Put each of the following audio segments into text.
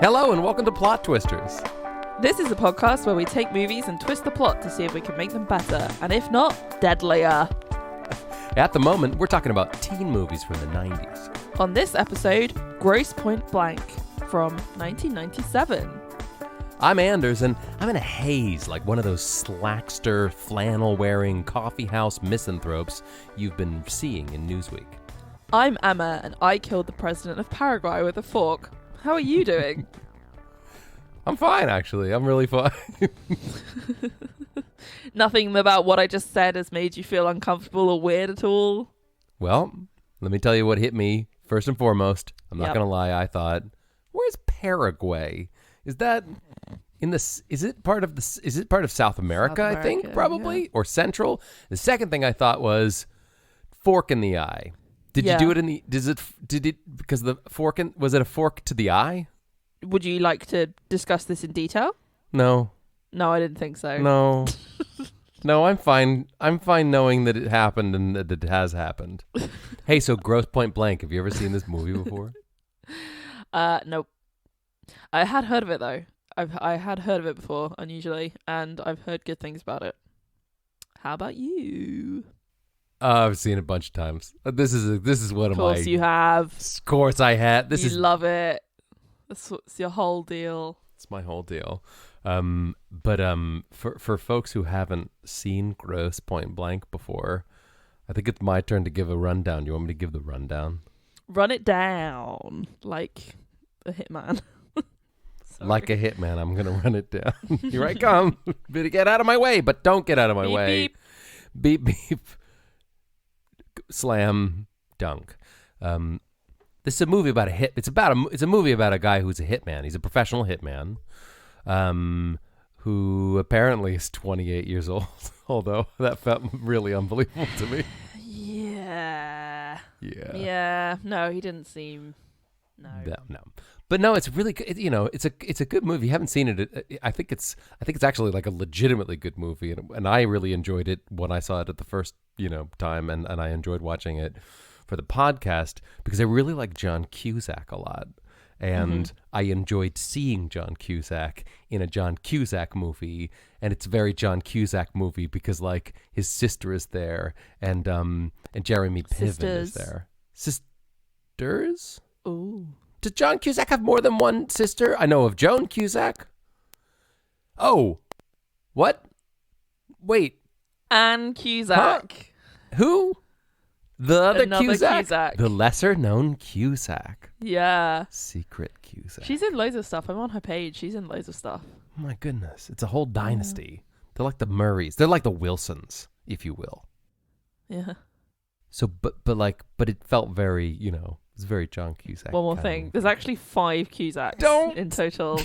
Hello and welcome to Plot Twisters. This is a podcast where we take movies and twist the plot to see if we can make them better, and if not, deadlier. At the moment, we're talking about teen movies from the 90s. On this episode, Grosse Pointe Blank from 1997. I'm Anders, and I'm in a haze like one of those slackster, flannel-wearing, coffeehouse misanthropes you've been seeing in Newsweek. I'm Emma, and I killed the president of Paraguay with a fork. How are you doing? I'm fine, actually. I'm really fine. Nothing about what I just said has made you feel uncomfortable or weird at all? Well, let me tell you what hit me first and foremost. I'm not going to lie. I thought, where's Paraguay? Is that in this? Is it part of South America? I think probably, or Central. The second thing I thought was fork in the eye. Did you do it in the? Did it because the fork was it a fork to the eye? Would you like to discuss this in detail? No. No, I didn't think so. No. No, I'm fine. I'm fine knowing that it happened and that it has happened. Hey, so Grosse Pointe Blank. Have you ever seen this movie before? Nope. I had heard of it though. I had heard of it before, unusually, and I've heard good things about it. How about you? I've seen it a bunch of times. This is one of my. Of course you have. Of course I had. You love it. It's your whole deal. It's my whole deal. But for folks who haven't seen Grosse Pointe Blank before, I think it's my turn to give a rundown. You want me to give the rundown? Run it down like a hitman. Like a hitman, I'm gonna run it down. Here I come. Better get out of my way, but don't get out of my beep, way. Beep beep. Slam dunk. This is a movie about a hit. It's a movie about a guy who's a hitman. He's a professional hitman, who apparently is 28 years old. Although that felt really unbelievable to me. Yeah. No, he didn't seem. No. But no, it's really good. It's a good movie. You haven't seen it. I think it's actually like a legitimately good movie, and I really enjoyed it when I saw it at the first time, and I enjoyed watching it for the podcast because I really like John Cusack a lot, and I enjoyed seeing John Cusack in a John Cusack movie, and it's a very John Cusack movie because like his sister is there, and Jeremy Piven is there. Sisters? Ooh. Does John Cusack have more than one sister? I know of Joan Cusack. Oh. What? Wait. Anne Cusack. Huh? Who? The other Cusack? The lesser known Cusack. Yeah. Secret Cusack. She's in loads of stuff. I'm on her page. She's in loads of stuff. Oh my goodness. It's a whole dynasty. They're like the Murrays. They're like the Wilsons, if you will. Yeah. So, but it felt very, it's very John Cusack. One more thing. There's actually 5 Cusacks in total.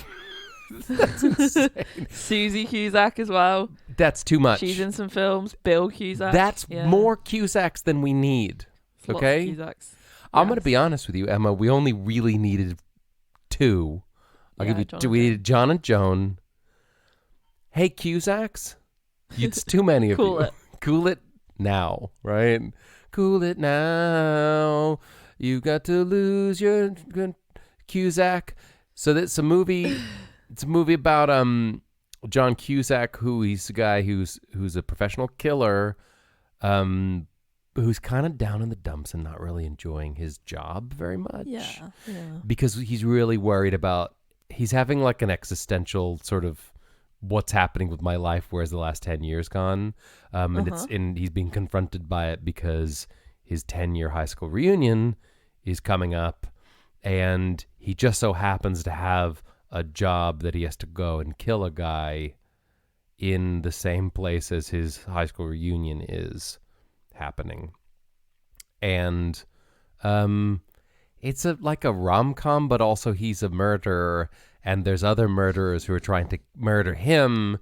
That's insane. Susie Cusack as well. That's too much. She's in some films. Bill Cusack. That's more Cusacks than we need. It's okay? Lots of Cusacks. I'm going to be honest with you, Emma. We only really needed 2. I'll give you 2. We needed John and Joan. Hey, Cusacks. It's too many of you. Cool it now, right? Cool it now. You got to lose your Cusack. So that's a movie. It's a movie about John Cusack, he's a guy who's a professional killer, who's kind of down in the dumps and not really enjoying his job very much. Yeah. Because he's really worried about. He's having like an existential sort of what's happening with my life. Where's the last 10 years gone? And he's being confronted by it because his 10-year high school reunion is coming up, and he just so happens to have a job that he has to go and kill a guy in the same place as his high school reunion is happening. And it's like a rom-com, but also he's a murderer, and there's other murderers who are trying to murder him.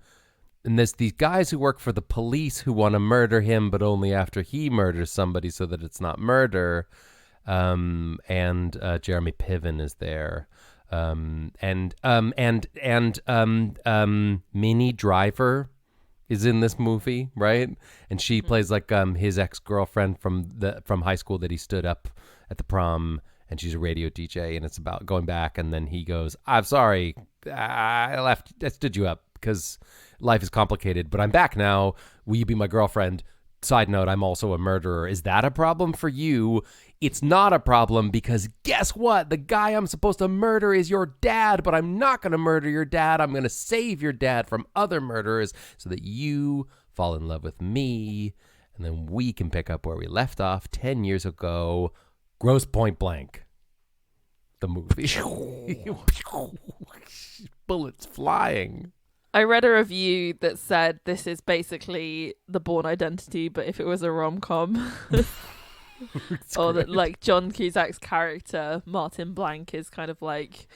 And there's these guys who work for the police who want to murder him, but only after he murders somebody so that it's not murder. And Jeremy Piven is there. And Minnie Driver is in this movie, right? And she plays like his ex-girlfriend from high school that he stood up at the prom, and she's a radio DJ, and it's about going back, and then he goes, I'm sorry, I stood you up because life is complicated, but I'm back now. Will you be my girlfriend? Side note, I'm also a murderer. Is that a problem for you? It's not a problem because guess what? The guy I'm supposed to murder is your dad, but I'm not going to murder your dad. I'm going to save your dad from other murderers so that you fall in love with me, and then we can pick up where we left off 10 years ago. Grosse Pointe Blank. The movie. Bullets flying. I read a review that said this is basically The Bourne Identity, but if it was a rom-com. Or that, like, John Cusack's character, Martin Blank, is kind of like,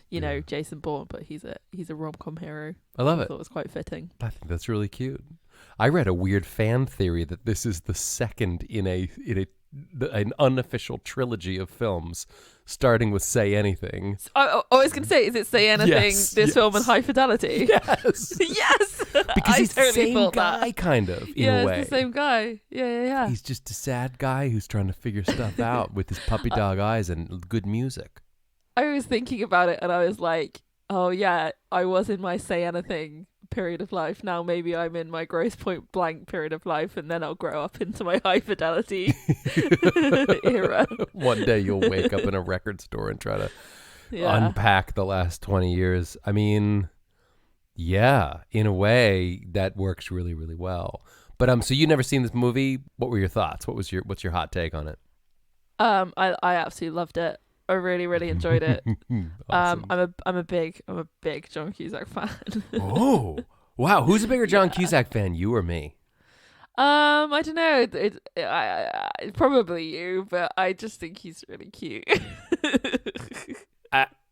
you know, Jason Bourne, but he's a rom-com hero. I love it. I thought it was quite fitting. I think that's really cute. I read a weird fan theory that this is the second in an unofficial trilogy of films, starting with Say Anything. I was going to say, is it Say Anything, this film, and High Fidelity? Yes. Yes! Because he's totally the same thought guy, that. kind of, in a way. Yeah, it's the same guy. Yeah. He's just a sad guy who's trying to figure stuff out with his puppy dog eyes and good music. I was thinking about it, and I was like, oh yeah, I was in my Say Anything period of life. Now maybe I'm in my Grosse Pointe Blank period of life, and then I'll grow up into my High Fidelity era. One day you'll wake up in a record store and try to unpack the last 20 years. I mean, yeah, in a way that works really, really well. But so you never seen this movie. What were your thoughts? What's your hot take on it? I absolutely loved it. I really, really enjoyed it. Awesome. I'm a big John Cusack fan. Oh, wow! Who's a bigger John Cusack fan, you or me? I don't know. Probably you, but I just think he's really cute.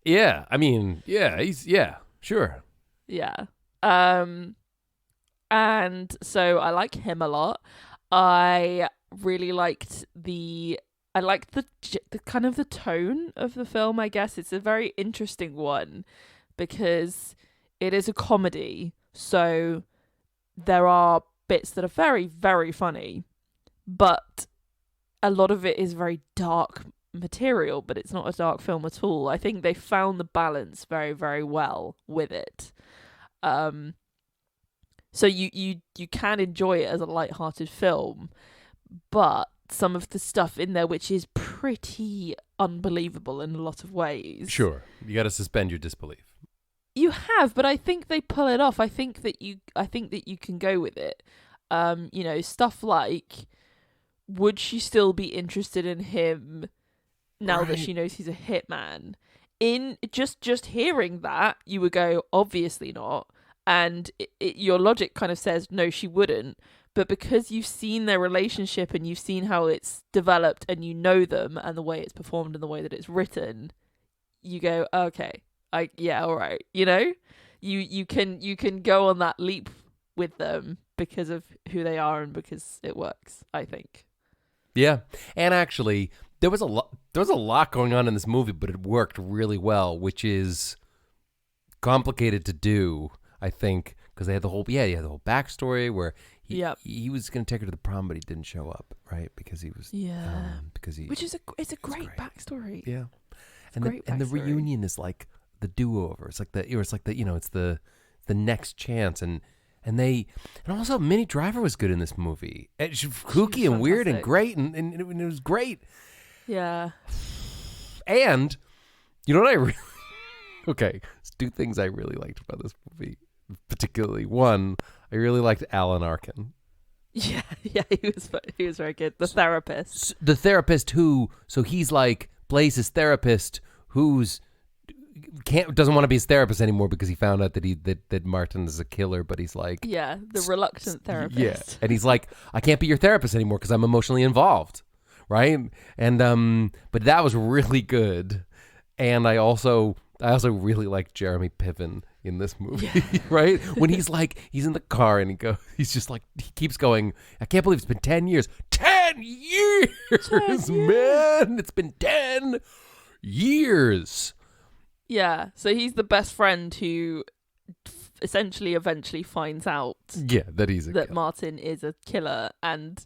Yeah. I mean, yeah. Sure. Yeah. And so I like him a lot. I really liked the kind of the tone of the film, I guess. It's a very interesting one because it is a comedy. So there are bits that are very, very funny, but a lot of it is very dark material, but it's not a dark film at all. I think they found the balance very, very well with it. So you can enjoy it as a light-hearted film, but some of the stuff in there which is pretty unbelievable in a lot of ways. Sure. You got to suspend your disbelief. You have, but I think they pull it off. I think that you can go with it. Stuff like, would she still be interested in him now that she knows he's a hitman? In just hearing that, you would go, obviously not. And your logic kind of says, no, she wouldn't. But because you've seen their relationship and you've seen how it's developed and you know them and the way it's performed and the way that it's written, you go, okay, all right. You know, you can go on that leap with them because of who they are and because it works, I think. Yeah. And actually, there was a lot going on in this movie, but it worked really well, which is complicated to do, I think, because they had the whole backstory where he was going to take her to the prom, but he didn't show up, right? Because he was it's a great backstory. Yeah, and the reunion is like the do-over. It's like the next chance, and also Minnie Driver was good in this movie. And she was kooky and weird and great, and it was great. Yeah. And you know what I really okay, there's two things I really liked about this movie. Particularly one, I really liked Alan Arkin. Yeah, he was very good. The therapist. The therapist he's like Blaze's therapist who's doesn't want to be his therapist anymore because he found out that Martin is a killer, but he's like the reluctant therapist. Yeah, and he's like, I can't be your therapist anymore because I'm emotionally involved, right? And but that was really good, and I also really liked Jeremy Piven in this movie, right? When he's in the car and he keeps going, I can't believe it's been 10 years. 10 years, man! It's been 10 years. Yeah, so he's the best friend who eventually finds out that he's that Martin is a killer, and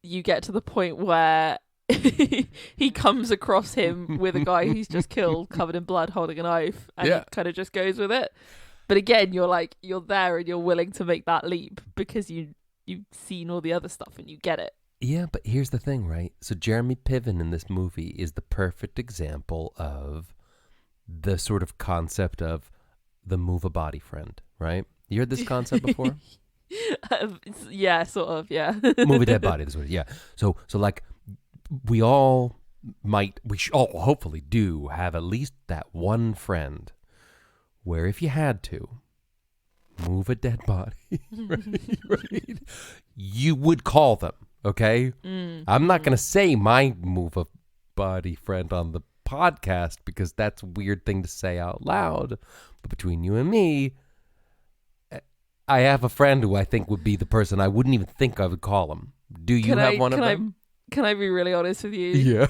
you get to the point where he comes across him with a guy he's just killed, covered in blood, holding a knife, and he kind of just goes with it. But again, you're there and you're willing to make that leap because you've seen all the other stuff and you get it. Yeah, but here's the thing, right? So Jeremy Piven in this movie is the perfect example of the sort of concept of the move a body friend, right? You heard this concept before? Yeah, sort of, yeah. Move a dead body, this is what it is. Yeah. So like we all hopefully do have at least that one friend where if you had to move a dead body, right, you would call them, okay? I'm not going to say my move a body friend on the podcast because that's a weird thing to say out loud. But between you and me, I have a friend who I think would be the person I wouldn't even think I would call him. Do you have one of them? Can I be really honest with you? Yeah.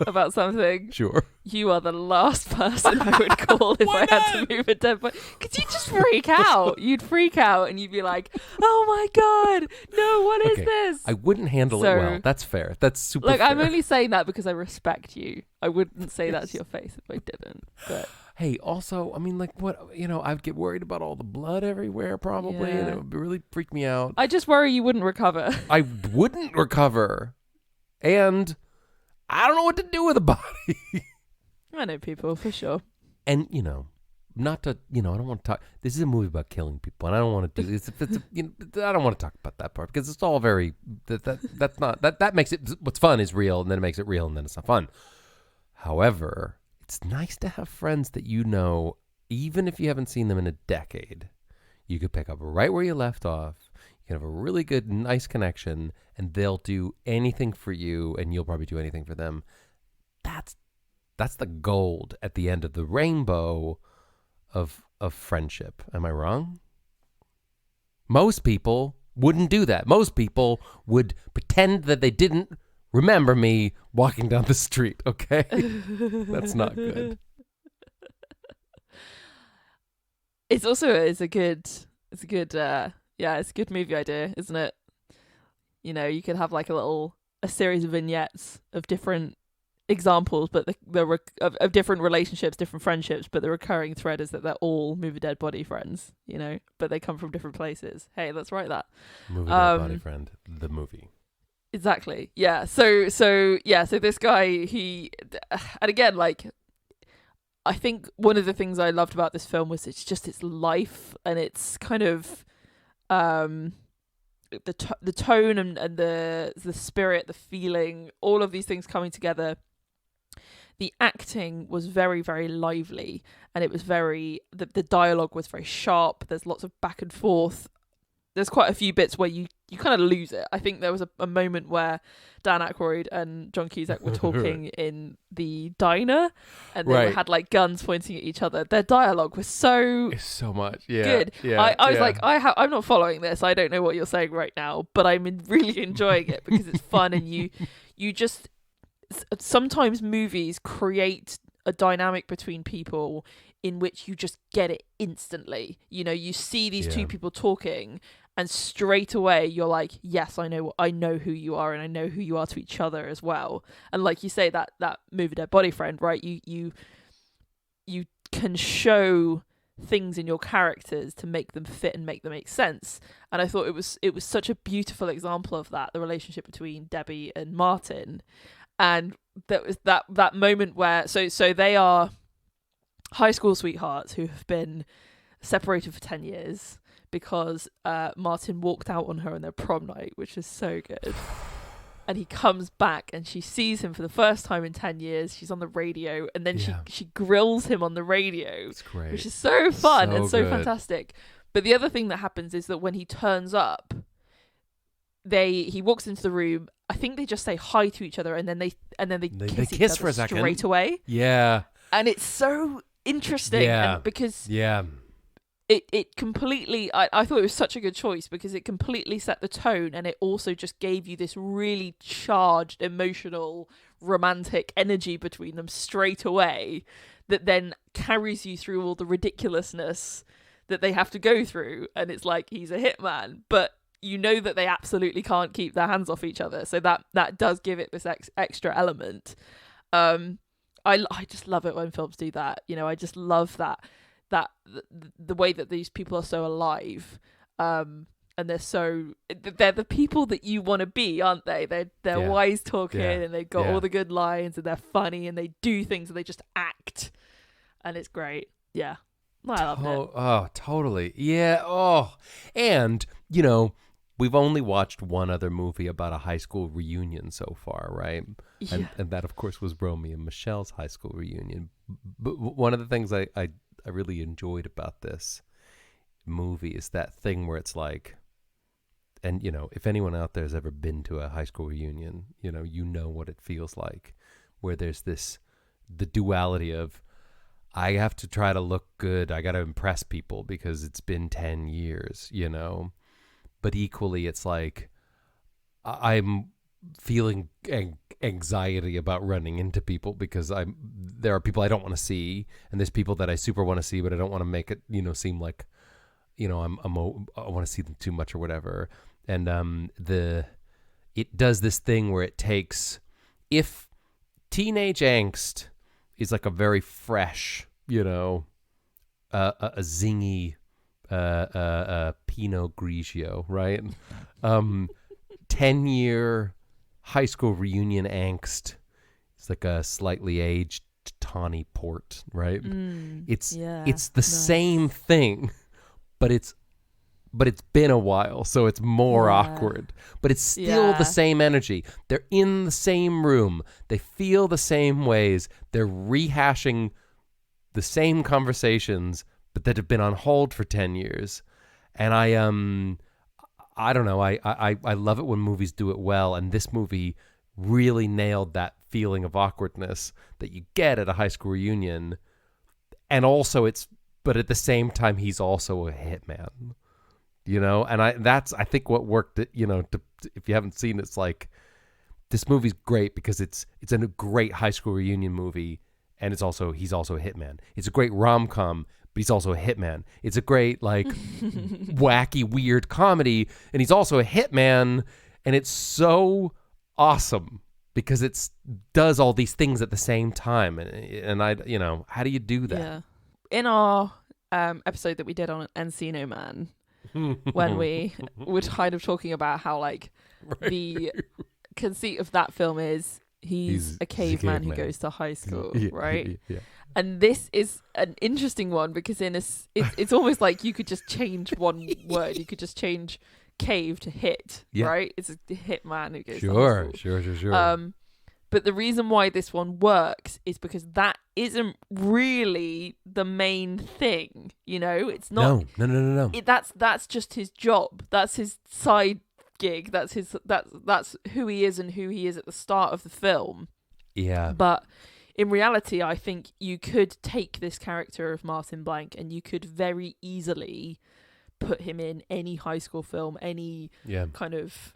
About something? Sure. You are the last person I would call if I had to move a dead body. Because you'd just freak out. You'd freak out and you'd be like, oh my God, no, what is this? I wouldn't handle it well. That's fair. That's super fair. I'm only saying that because I respect you. I wouldn't say that to your face if I didn't. But hey, also, I mean, like, what, I'd get worried about all the blood everywhere probably, and it would really freak me out. I just worry you wouldn't recover. I wouldn't recover. And I don't know what to do with a body. I know people, for sure. And, not to, I don't want to talk. This is a movie about killing people, and I don't want to do this. I don't want to talk about that part because it's all very, that's not, that makes it, what's fun is real, and then it makes it real, and then it's not fun. However, it's nice to have friends that even if you haven't seen them in a decade, you could pick up right where you left off. You can have a really good, nice connection, and they'll do anything for you, and you'll probably do anything for them. That's the gold at the end of the rainbow of friendship. Am I wrong? Most people wouldn't do that. Most people would pretend that they didn't remember me walking down the street, okay? That's not good. It's a good movie idea, isn't it? You could have like a series of vignettes of different examples, but of different relationships, different friendships, but the recurring thread is that they're all move a dead body friends, but they come from different places. Hey, let's write that. Move a dead body friend, the movie. Exactly. Yeah. So this guy, and again, like, I think one of the things I loved about this film was its life, and it's kind of the tone and the spirit, the feeling, all of these things coming together. The acting was very, very lively, and it was the dialogue was very sharp. There's lots of back and forth. There's quite a few bits where you kind of lose it. I think there was a moment where Dan Aykroyd and John Cusack were talking in the diner, and they had like guns pointing at each other. Their dialogue was so much good. Yeah, I was like, I'm not following this. I don't know what you're saying right now, but I'm really enjoying it because it's fun, and you just sometimes movies create a dynamic between people in which you just get it instantly. You see these two people talking, and straight away you're like, yes, I know who you are, and I know who you are to each other as well. And like you say, that move a dead body friend, right? You can show things in your characters to make them fit and make them make sense. And I thought it was such a beautiful example of that, the relationship between Debbie and Martin. And that was that moment where so they are high school sweethearts who have been separated for 10 years because Martin walked out on her on their prom night, which is so good. And he comes back and she sees him for the first time in 10 years. She's on the radio, and then she grills him on the radio. It's great. Which is so fun and so good. Fantastic. But the other thing that happens is that when he turns up, he walks into the room. I think they just say hi to each other, and then they kiss each other for a second straight away. Yeah. And it's so interesting, because it completely, I thought it was such a good choice because it completely set the tone, and it also just gave you this really charged, emotional, romantic energy between them straight away that then carries you through all the ridiculousness that they have to go through. And it's like, he's a hitman, but you know that they absolutely can't keep their hands off each other. So that does give it this extra element. I just love it when films do that. You know, I just love that the way that these people are so alive. And they're the people that you want to be, aren't they? They're wise talking and they've got all the good lines and they're funny and they do things and they just act. And it's great. Yeah. I love it. Oh, totally. Yeah. Oh, and, you know, we've only watched one other movie about a high school reunion so far, right? Yeah. And that, of course, was Romy and Michelle's high school reunion. But one of the things I really enjoyed about this movie is that thing where it's like, and, you know, if anyone out there has ever been to a high school reunion, you know what it feels like, where there's the duality of, I have to try to look good. I got to impress people because it's been 10 years, you know. But equally, it's like I'm feeling anxiety about running into people because there are people I don't want to see, and there's people that I super want to see, but I don't want to make it, you know, seem like, you know, I want to see them too much or whatever. And it does this thing where it takes, if teenage angst is like a very fresh, you know, a zingy Pinot Grigio, right? 10-year high school reunion angst. It's like a slightly aged tawny port, right? It's the same thing, but it's been a while, so it's more awkward. But it's still the same energy. They're in the same room. They feel the same ways. They're rehashing the same conversations, but that have been on hold for 10 years. And I don't know. I love it when movies do it well. And this movie really nailed that feeling of awkwardness that you get at a high school reunion. And also but at the same time, he's also a hitman. You know, and I think what worked, you know, if you haven't seen it, it's like, this movie's great because it's a great high school reunion movie, and he's also a hitman. It's a great rom-com, but he's also a hitman. It's a great, like, wacky, weird comedy, and he's also a hitman, and it's so awesome because it does all these things at the same time, and I, you know, how do you do that? Yeah. In our episode that we did on Encino Man, when we were kind of talking about how, like, the conceit of that film is he's a caveman who goes to high school, right? Yeah. And this is an interesting one because it's almost like you could just change one word. You could just change cave to hit, right? It's a hitman who goes to high school. Sure. But the reason why this one works is because that isn't really the main thing, you know? It's not. No. That's just his job. That's his side gig. That's who he is and who he is at the start of the film. Yeah. But in reality, I think you could take this character of Martin Blank and you could very easily put him in any high school film, any kind of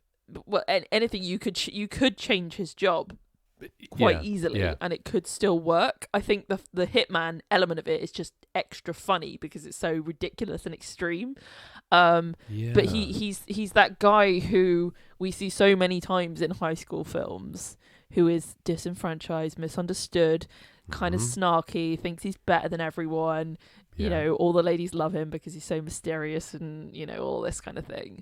anything. You could change his job quite easily and it could still work. I think the hitman element of it is just extra funny because it's so ridiculous and extreme. But he's that guy who we see so many times in high school films who is disenfranchised, misunderstood, kind of snarky, thinks he's better than everyone. You know, all the ladies love him because he's so mysterious and, you know, all this kind of thing.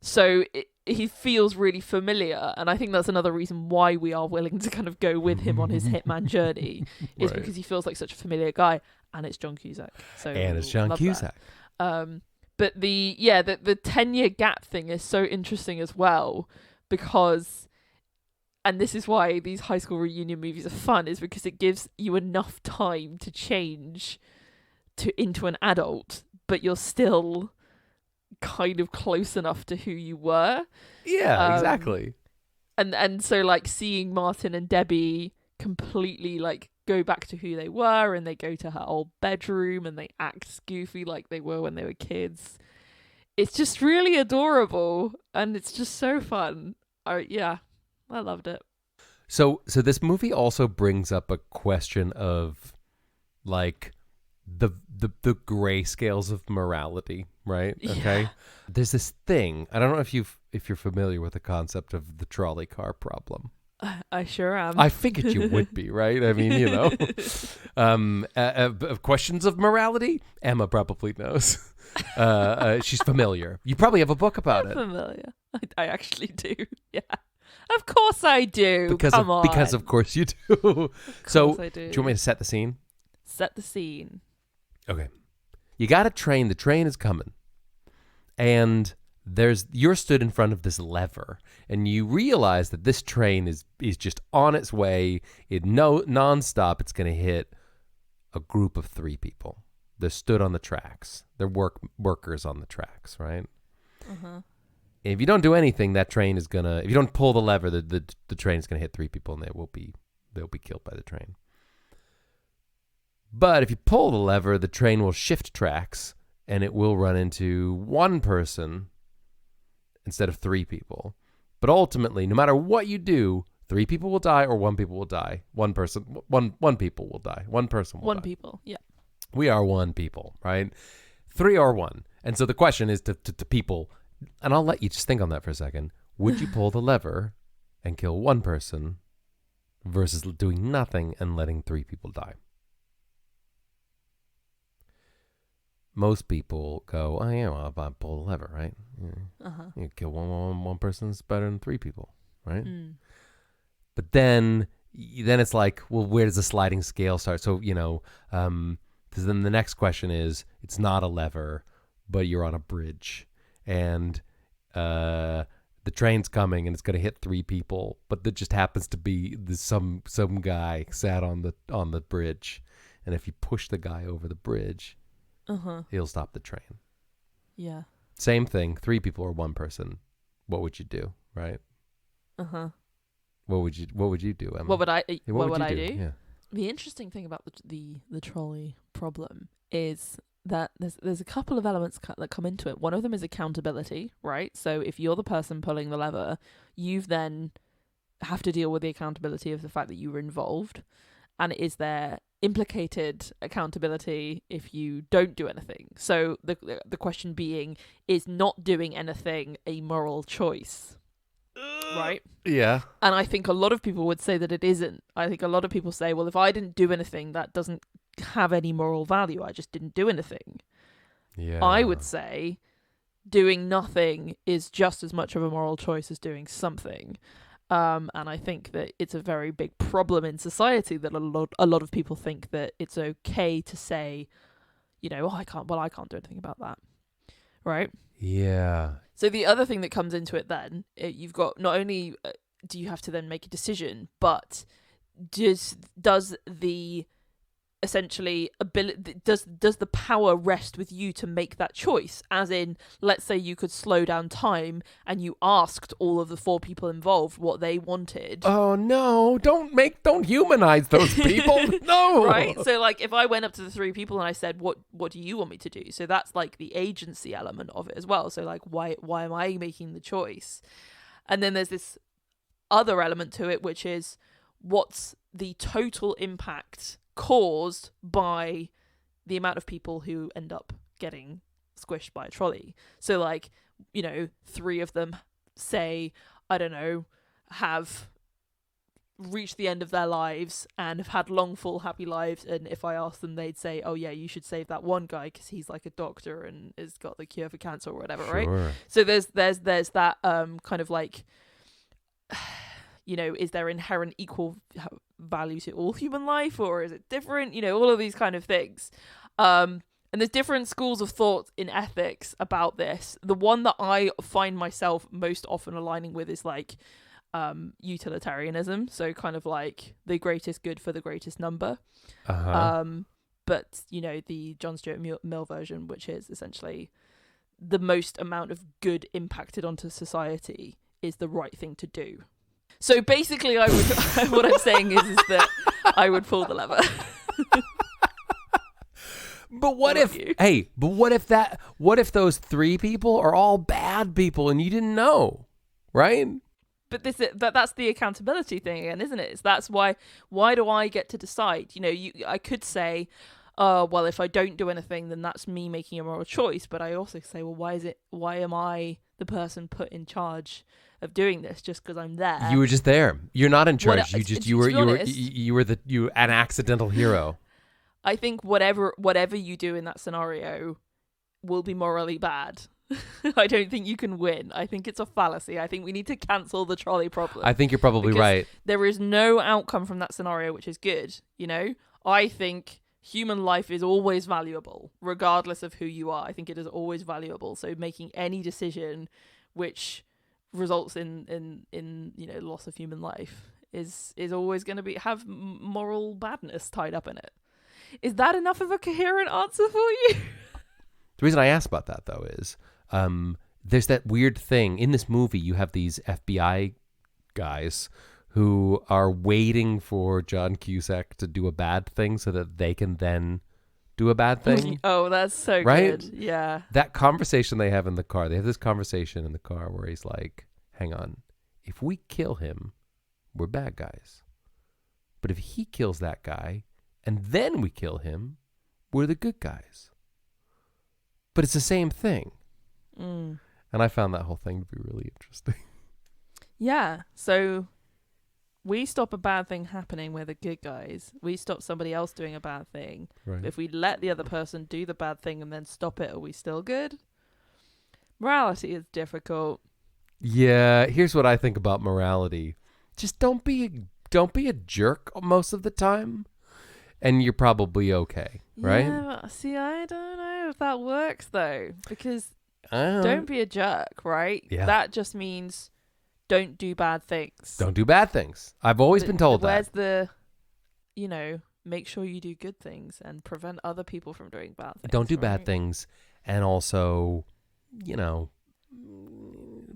So he feels really familiar, and I think that's another reason why we are willing to kind of go with him on his hitman journey, is because he feels like such a familiar guy, and it's John Cusack. It's John Cusack. But the 10-year gap thing is so interesting as well because, and this is why these high school reunion movies are fun, is because it gives you enough time to change into an adult, but you're still kind of close enough to who you were. Yeah, exactly. And so, like, seeing Martin and Debbie completely, like, go back to who they were, and they go to her old bedroom and they act goofy like they were when they were kids. It's just really adorable and it's just so fun. I loved it. So this movie also brings up a question of, like, the gray scales of morality, right? Okay. Yeah. There's this thing. I don't know if you're familiar with the concept of the trolley car problem. I sure am. I figured you would be, right? I mean, questions of morality. Emma probably knows. She's familiar. You probably have a book about it. Familiar. I actually do. Yeah. Of course I do. Because of course you do. So, I do. you want me to set the scene? Set the scene. Okay. You got a train. The train is coming. And you're stood in front of this lever, and you realize that this train is just on its way. Nonstop. It's going to hit a group of 3 people. They're stood on the tracks. They're workers on the tracks, right? Uh-huh. If you don't do anything, that train is gonna. If you don't pull the lever, the train is gonna hit 3 people, and they'll be killed by the train. But if you pull the lever, the train will shift tracks, and it will run into 1 person instead of 3 people. But ultimately, no matter what you do, 3 people will die or 1 people will die. One people will die. 1 person will die. 1 people, yeah. We are 1 people, right? 3 are 1. And so the question is to people, and I'll let you just think on that for a second. Would you pull the lever and kill 1 person versus doing nothing and letting 3 people die? Most people go, oh yeah, well, I'll pull the lever, right? Yeah. Uh-huh. You kill one person is better than 3 people, right? Mm. But then it's like, well, where does the sliding scale start? So, because then the next question is, it's not a lever, but you're on a bridge, and the train's coming, and it's going to hit 3 people, but there just happens to be some guy sat on the bridge, and if you push the guy over the bridge, he'll stop the train. Yeah. Same thing. 3 people or 1 person. What would you do, right? What would you do, Emma? What would I do? Yeah. The interesting thing about the trolley problem is that there's a couple of elements that come into it. One of them is accountability, right? So if you're the person pulling the lever, you've then have to deal with the accountability of the fact that you were involved. And is there implicated accountability if you don't do anything? So the question being, is not doing anything a moral choice? Right? Yeah. And I think a lot of people would say that it isn't. I think a lot of people say, well, if I didn't do anything, that doesn't have any moral value. I just didn't do anything. Yeah. I would say doing nothing is just as much of a moral choice as doing something. And I think that it's a very big problem in society that a lot of people think that it's okay to say, I can't do anything about that. Right? Yeah. So the other thing that comes into it then, you've got not only do you have to then make a decision, but does the essentially ability does the power rest with you to make that choice? As in, let's say you could slow down time and you asked all of the 4 people involved what they wanted. Oh no, don't humanize those people. No. Right? So like if I went up to the 3 people and I said, what do you want me to do? So that's like the agency element of it as well. So like why am I making the choice? And then there's this other element to it, which is what's the total impact caused by the amount of people who end up getting squished by a trolley. So like, 3 of them say, I don't know, have reached the end of their lives and have had long, full, happy lives, and if I asked them, they'd say, oh yeah, you should save that one guy because he's like a doctor and has got the cure for cancer or whatever. Sure. Right? So there's that kind of like, is there inherent equal value to all human life, or is it different? All of these kind of things. And there's different schools of thought in ethics about this. The one that I find myself most often aligning with is like utilitarianism. So kind of like the greatest good for the greatest number. But, the John Stuart Mill version, which is essentially the most amount of good impacted onto society is the right thing to do. So basically, what I'm saying is that I would pull the lever. But what if those 3 people are all bad people and you didn't know, right? But that's the accountability thing again, isn't it? That's why do I get to decide? I could say, oh, well, if I don't do anything, then that's me making a moral choice. But I also say, well, why am I the person put in charge of doing this just because I'm there? You were just there. You're not in charge. You were an accidental hero. I think whatever you do in that scenario will be morally bad. I don't think you can win. I think it's a fallacy. I think we need to cancel the trolley problem. I think you're probably right. There is no outcome from that scenario which is good, you know? I think human life is always valuable, regardless of who you are. I think it is always valuable. So making any decision which results in loss of human life is always going to have moral badness tied up in it. Is that enough of a coherent answer for you? The reason I asked about that, though, is there's that weird thing. In this movie, you have these FBI guys who are waiting for John Cusack to do a bad thing so that they can then do a bad thing. Oh, that's so right? Good. Yeah. That conversation they have in the car. They have this conversation in the car where he's like, hang on. If we kill him, we're bad guys. But if he kills that guy and then we kill him, we're the good guys. But it's the same thing. And I found that whole thing to be really interesting. Yeah. So we stop a bad thing happening, we're the good guys. We stop somebody else doing a bad thing. Right. If we let the other person do the bad thing and then stop it, are we still good? Morality is difficult. Yeah. Here's what I think about morality. Just don't be a jerk most of the time. And you're probably okay, right? Yeah, but see, I don't know if that works, though. Because don't be a jerk, right? Yeah. That just means don't do bad things. Don't do bad things. I've always been told where's that. Where's the, make sure you do good things and prevent other people from doing bad things. Don't do bad things. And also,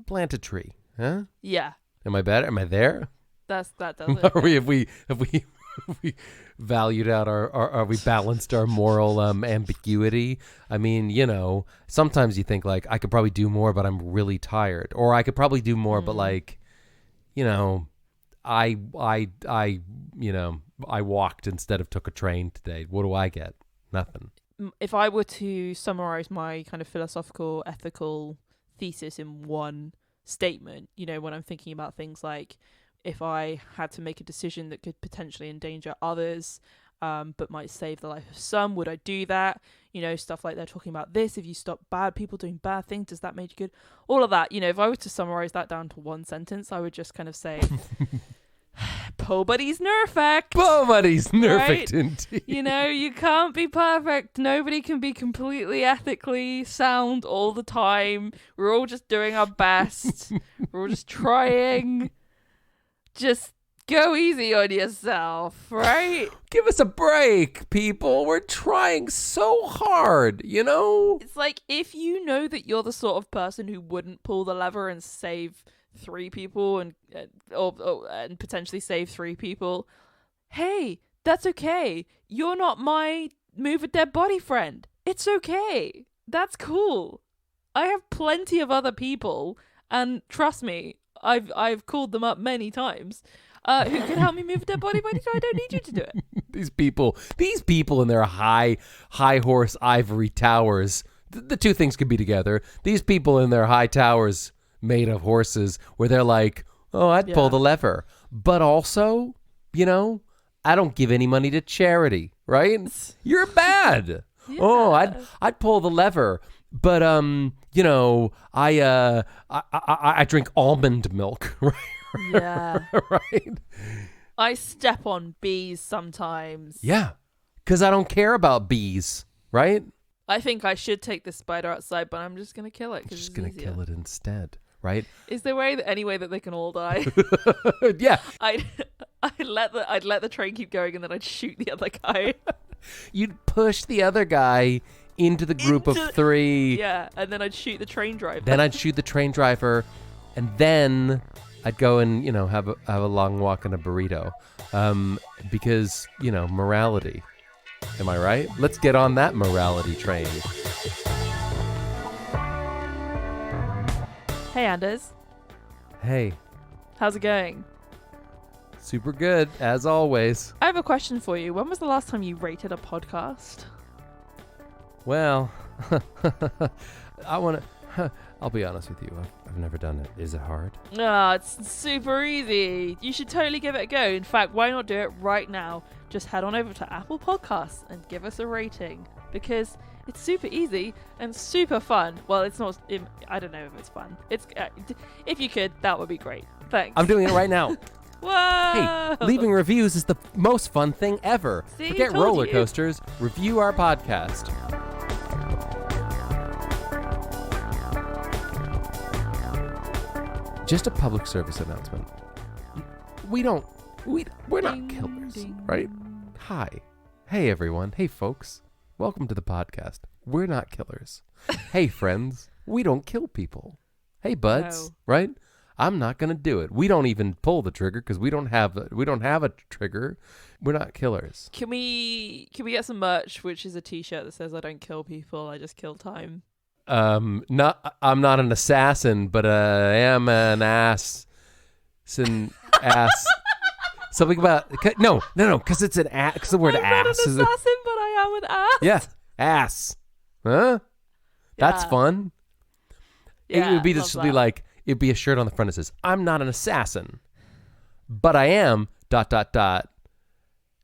plant a tree. Huh? Yeah. Am I better? Am I there? That does it. Have we valued out our we balanced our moral ambiguity? I mean, sometimes you think like I could probably do more, but I'm really tired, or I could probably do more, but like, I walked instead of took a train today. What do I get? Nothing. If I were to summarize my kind of philosophical, ethical thesis in one statement, when I'm thinking about things like, if I had to make a decision that could potentially endanger others, but might save the life of some, would I do that? Stuff like they're talking about this. If you stop bad people doing bad things, does that make you good? All of that. If I were to summarize that down to one sentence, I would just kind of say, Pobody's nerfect. Pobody's nerfect, right? indeed. You can't be perfect. Nobody can be completely ethically sound all the time. We're all just doing our best. We're all just trying. Just go easy on yourself, right? Give us a break, people. We're trying so hard, It's like, if you know that you're the sort of person who wouldn't pull the lever and save 3 people and potentially save 3 people, hey, that's okay. You're not my move a dead body friend. It's okay. That's cool. I have plenty of other people, and trust me, I've called them up many times, who can help me move a dead body, but I don't need you to do it. These people in their high horse ivory towers. The two things could be together. These people in their high towers made of horses, where they're like, oh, I'd pull the lever, but also, I don't give any money to charity, right? You're bad. Yeah. Oh, I'd pull the lever. But I drink almond milk, right? Yeah. Right. I step on bees sometimes. Yeah, because I don't care about bees, right? I think I should take the spider outside, but I'm just gonna kill it. Just gonna kill it instead, right? Is there any way that they can all die? Yeah. I'd let the train keep going, and then I'd shoot the other guy. You'd push the other guy into the group of 3. Yeah, and then I'd shoot the train driver. And then I'd go and have a long walk and a burrito, because morality. Am I right? Let's get on that morality train. Hey, Anders. Hey. How's it going? Super good, as always. I have a question for you. When was the last time you rated a podcast? Well, I'll be honest with you. I've never done it. Is it hard? It's super easy. You should totally give it a go. In fact, why not do it right now? Just head on over to Apple Podcasts and give us a rating, because it's super easy and super fun. Well, it's not. I don't know if it's fun. It's if you could, that would be great. Thanks. I'm doing it right now. Whoa! Hey, leaving reviews is the most fun thing ever. See, Forget told roller you. coasters. Review our podcast. Just a public service announcement. We're not killers, right? Hi. Hey, everyone. Hey, folks. Welcome to the podcast. We're not killers. Hey, friends. We don't kill people. Hey, buds. No. Right? I'm not going to do it. We don't even pull the trigger because we don't have a trigger. We're not killers. Can we get some merch, which is a T-shirt that says "I don't kill people, I just kill time"? I'm not an assassin, but I am an ass. Something about no, because it's an ass. Because the word I'm ass not is an assassin, but I am an ass. yeah, ass. Huh? That's Yeah. fun. Yeah, It would be love just that. be like it'd be a shirt on the front that says "I'm not an assassin, but I am ...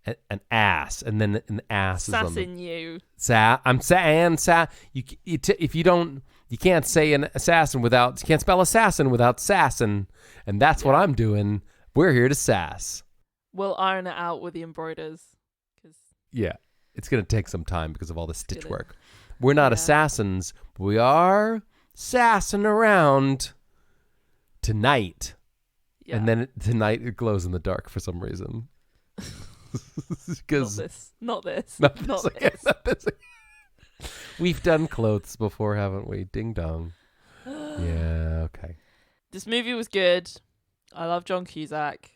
an ass," and then an ass is on the Assassin you. If you don't, you can't say an assassin without. You can't spell assassin without sassin, and that's what I'm doing. We're here to sass. We'll iron it out with the embroiders. Yeah, it's gonna take some time because of all the stitch gonna- work. We're not yeah. assassins, but we are sassing around tonight. Yeah. And then tonight it glows in the dark for some reason. Because Not this. not this. We've done clothes before, haven't we? Ding dong. Yeah, okay. This movie was good. I love John Cusack.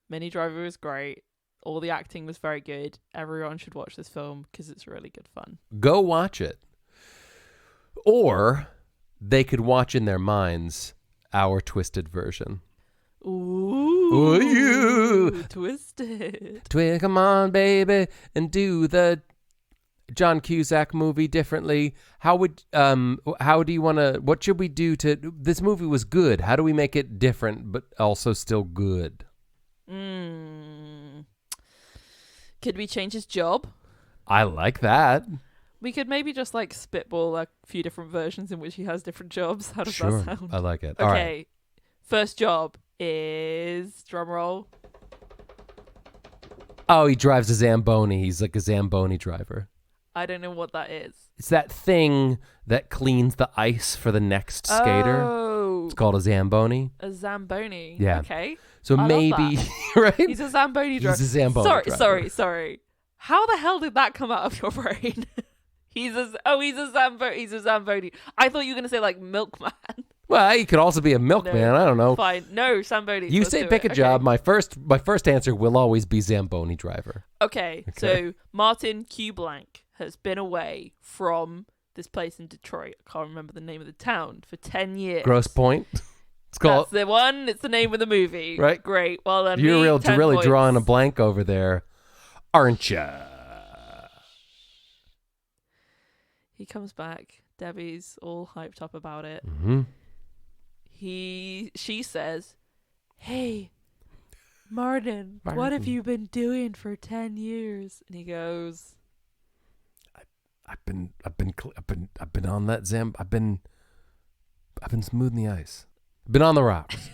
Minnie Driver was great. All the acting was very good. Everyone should watch this film because it's really good fun. Go watch it. Or they could watch in their minds our twisted version. Ooh, twisted. Come on, baby, and do the John Cusack movie differently. How do you want to, what should we do to, this movie was good. How do we make it different, but also still good? Could we change his job? I like that. We could maybe just like spitball a few different versions in which he has different jobs. How does Sure, that sound? I like it. Okay. All right. First job is drum roll. Oh, he drives a Zamboni. He's like a Zamboni driver. I don't know what that is. It's that thing that cleans the ice for the next skater. Oh, It's called a Zamboni. a Zamboni. Yeah. Okay. So I love maybe, that. right? He's a Zamboni driver. He's a Zamboni driver. Sorry. How the hell did that come out of your brain? He's a Zamboni. I thought you were going to say like milkman. Well, he could also be a milkman. No. I don't know. Fine. No, Zamboni. You Let's say do pick it. a job. Okay. My first answer will always be Zamboni driver. Okay. So Martin Q. Blank has been away from this place in Detroit. I can't remember the name of the town for 10 years. Grosse Pointe. It's called. That's the one. It's the name of the movie. Right. Great. Well done. You're me, really 10 points. drawing a blank over there, aren't you? He comes back. Debbie's all hyped up about it. Mm-hmm. She says, "Hey, Martin, what have you been doing for 10 years?" And he goes, I've been on that I've been smoothing the ice. Been on the rocks.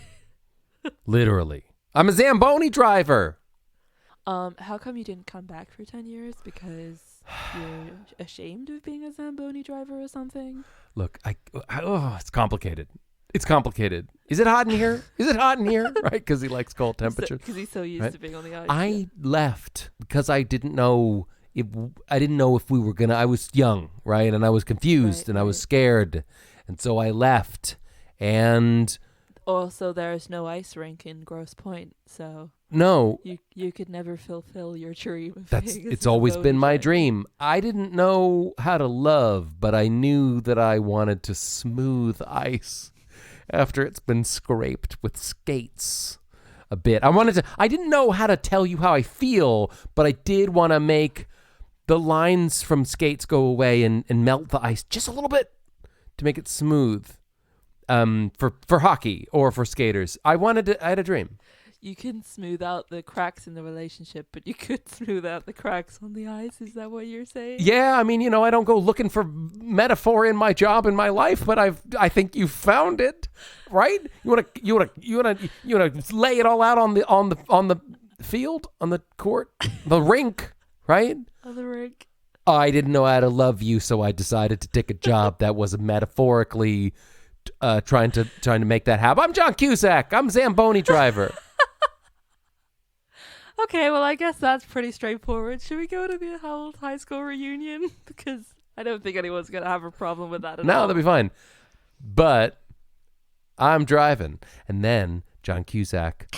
Literally. I'm a Zamboni driver. how come you didn't come back for 10 years? Because you're ashamed of being a Zamboni driver or something? Look, it's complicated. It's complicated. Is it hot in here? Right? Because he likes cold temperatures. Because he's so used to being on the ice. I left because I didn't know if we were gonna. I was young, right, and I was confused and I was scared, and so I left. And also, there's no ice rink in Grosse Pointe, so no, you could never fulfill your dream. it's always been my dream. I didn't know how to love, but I knew that I wanted to smooth ice after it's been scraped with skates. a bit. I didn't know how to tell you how I feel, but I did want to make the lines from skates go away and melt the ice just a little bit to make it smooth. For hockey or for skaters. I had a dream. You can smooth out the cracks in the relationship, but you could smooth out the cracks on the ice. Is that what you're saying? Yeah, I mean, I don't go looking for metaphor in my job in my life, but I think you found it, right? You want to lay it all out on the field, on the court, the rink, right? On the rink. I didn't know how to love you, so I decided to take a job that was metaphorically trying to make that happen. I'm John Cusack. I'm Zamboni driver. Okay, well, I guess that's pretty straightforward. Should we go to the whole high school reunion? Because I don't think anyone's going to have a problem with that at all. No, that'll be fine. But I'm driving. And then John Cusack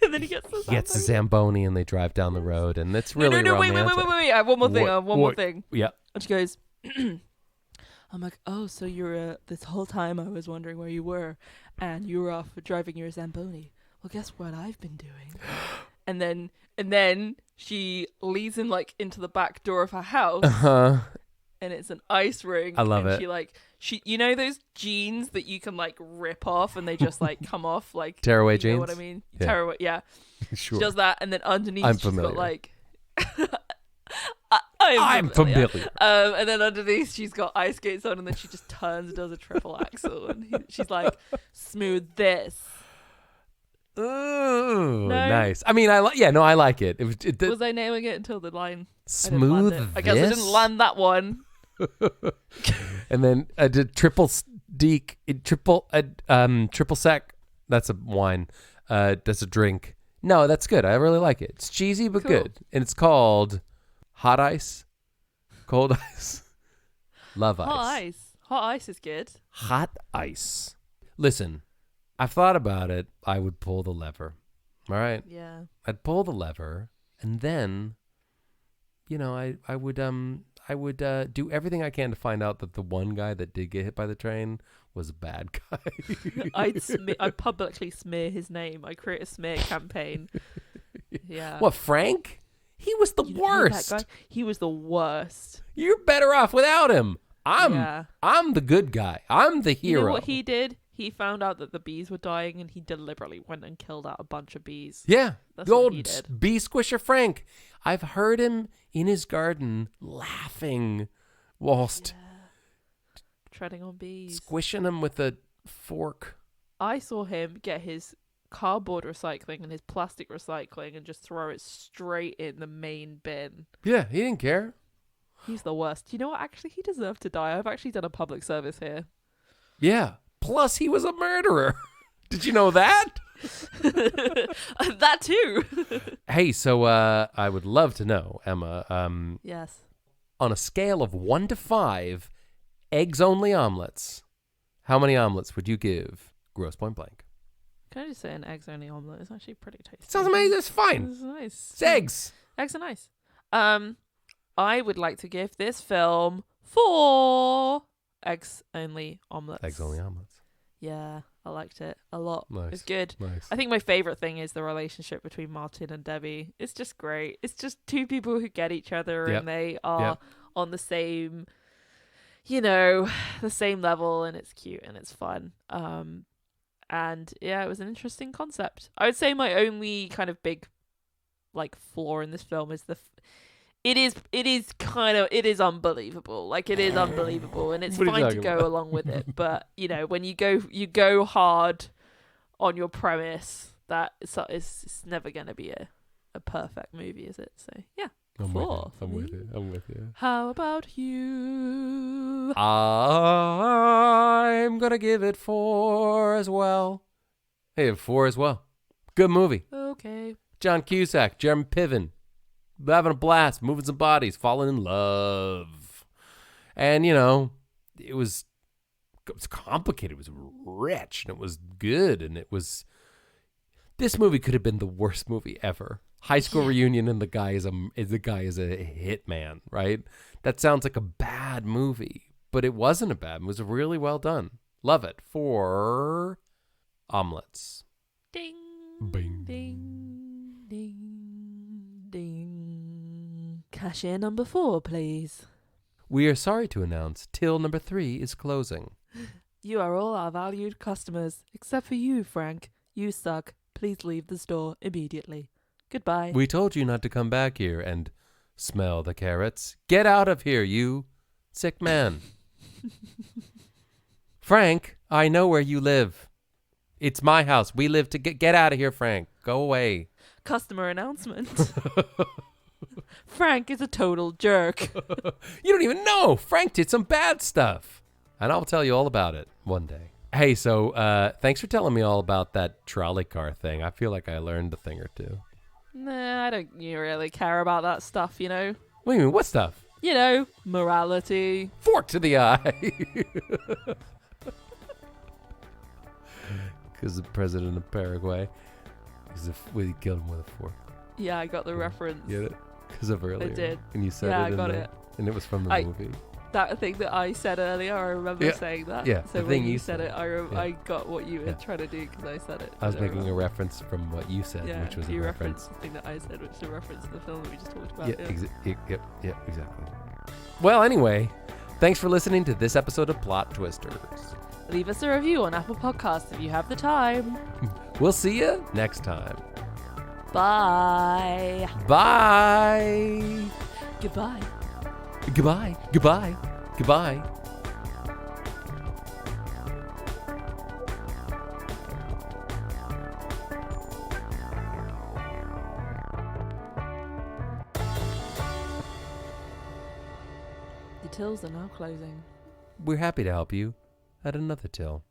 and then he gets a Zamboni and they drive down the road. And it's really romantic. Wait. I have one more thing. One more thing. Yeah. And she goes, I'm like, oh, so you're, this whole time I was wondering where you were. And you were off driving your Zamboni. Well, guess what I've been doing? And then she leads him like into the back door of her house. Uh-huh. And it's an ice rink. I love it. She you know those jeans that you can like rip off and they just like come off like tearaway jeans? You know what I mean? Yeah. Tearaway, yeah. Sure. She does that and then underneath I'm she's familiar. got like I'm familiar. And then underneath she's got ice skates on and then she just turns and does a triple axel and she's like, smooth this. Ooh, No? nice. I mean, I like it. Was I naming it until the line? Smooth I guess I didn't land that one. And then I did triple sec. That's a wine. That's a drink. No, that's good. I really like it. It's cheesy but Cool. good. And it's called hot ice, cold ice, love ice. Hot ice is good. Hot ice. Listen, I've thought about it. I would pull the lever. All right. Yeah. I'd pull the lever, and then, I would do everything I can to find out that the one guy that did get hit by the train was a bad guy. I'd publicly smear his name. I create a smear campaign. Yeah. What, Frank? He was the worst. That guy? He was the worst. You're better off without him. I'm the good guy. I'm the hero. You know what he did? He found out that the bees were dying and he deliberately went and killed out a bunch of bees. Yeah. That's the what old he did. bee squisher Frank. I've heard him in his garden laughing whilst treading on bees. Squishing them with a fork. I saw him get his cardboard recycling and his plastic recycling and just throw it straight in the main bin. Yeah, he didn't care. He's the worst. You know what? Actually, he deserved to die. I've actually done a public service here. Yeah. Plus, he was a murderer. Did you know that? That too. Hey, so I would love to know, Emma. Yes. On a scale of 1 to 5, eggs-only omelets, how many omelets would you give Grosse Pointe Blank? Can I just say an eggs only omelet? It's actually pretty tasty. Sounds amazing. It's fine. It's nice. It's eggs. Eggs are nice. I would like to give this film 4 eggs only omelets. Eggs only omelets. Yeah, I liked it a lot. Nice. It's good. Nice. I think my favorite thing is the relationship between Martin and Debbie. It's just great. It's just two people who get each other and they are on the same, the same level, and it's cute and it's fun. And yeah, it was an interesting concept. I would say my only kind of big flaw in this film is it is unbelievable. It is unbelievable, and it's fine to go along with it. But when you go hard on your premise, that it's never going to be a perfect movie, is it? So yeah, I'm 4. with you. How about you? I'm gonna give it 4 as well. Hey, 4 as well. Good movie. Okay. John Cusack, Jeremy Piven. Having a blast, moving some bodies, falling in love. And, it was complicated. It was rich, and it was good, and it was... This movie could have been the worst movie ever. High school reunion, and the guy is a hitman, right? That sounds like a bad movie, but it wasn't a bad. It was really well done. Love it. 4 omelets. Ding. Bing. Ding, ding, ding. Cashier number 4, please. We are sorry to announce till number 3 is closing. You are all our valued customers, except for you, Frank. You suck. Please leave the store immediately. Goodbye. We told you not to come back here and smell the carrots. Get out of here, you sick man. Frank, I know where you live. It's my house. We live to get out of here, Frank. Go away. Customer announcement. Frank is a total jerk. You don't even know. Frank did some bad stuff. And I'll tell you all about it one day. Hey, so thanks for telling me all about that trolley car thing. I feel like I learned a thing or two. Nah, I don't really care about that stuff, you know. What do you mean? What stuff? You know, morality. Fork to the eye. Because the president of Paraguay, we killed him with a fork. Yeah, I got the reference. You get it? Because of earlier. I did. And you said yeah, it. I got it. And it was from the movie. That thing that I said earlier, I remember saying that. Yeah, so the when thing you said it, I got what you were Yeah. trying to do because I said it. I was making a reference from what you said, Yeah, which was a you reference. referenced the thing that I said, which is a reference to the film that we just talked about. Yeah, exactly. Well, anyway, thanks for listening to this episode of Plot Twisters. Leave us a review on Apple Podcasts if you have the time. We'll see you next time. Bye. Bye. Goodbye. Goodbye. Goodbye. Goodbye. The tills are now closing. We're happy to help you at another till.